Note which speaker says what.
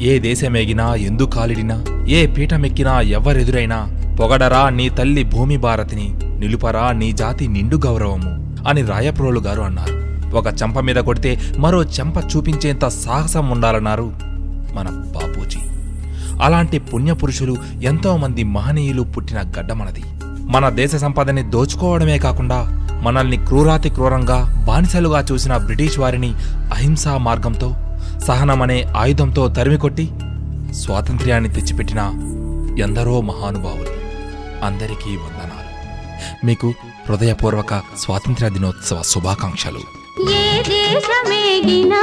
Speaker 1: ఏ దేశమేగినా ఎందుకాలిడినా ఏ పీఠమెక్కినా ఎవ్వరెదురైనా పొగడరా నీ తల్లి భూమి భారతిని, నిలుపరా నీ జాతి నిండు గౌరవము అని రాయప్రోలు గారు అన్నారు. ఒక చెంప మీద కొడితే మరో చెంప చూపించేంత సాహసం ఉండాలన్నారు మన బాపూజీ. అలాంటి పుణ్యపురుషులు ఎంతోమంది మహనీయులు పుట్టిన గడ్డ మనది. మన దేశ సంపదని దోచుకోవడమే కాకుండా మనల్ని క్రూరాతి క్రూరంగా బానిసలుగా చూసిన బ్రిటిష్ వారిని అహింసా మార్గంతో, సహనమనే ఆయుధంతో తరిమికొట్టి స్వాతంత్ర్యాన్ని తెచ్చిపెట్టిన ఎందరో మహానుభావులు. అందరికీ వందనాలు. మీకు హృదయపూర్వక స్వాతంత్ర్య దినోత్సవ శుభాకాంక్షలు.
Speaker 2: ఏ దేశమేగినా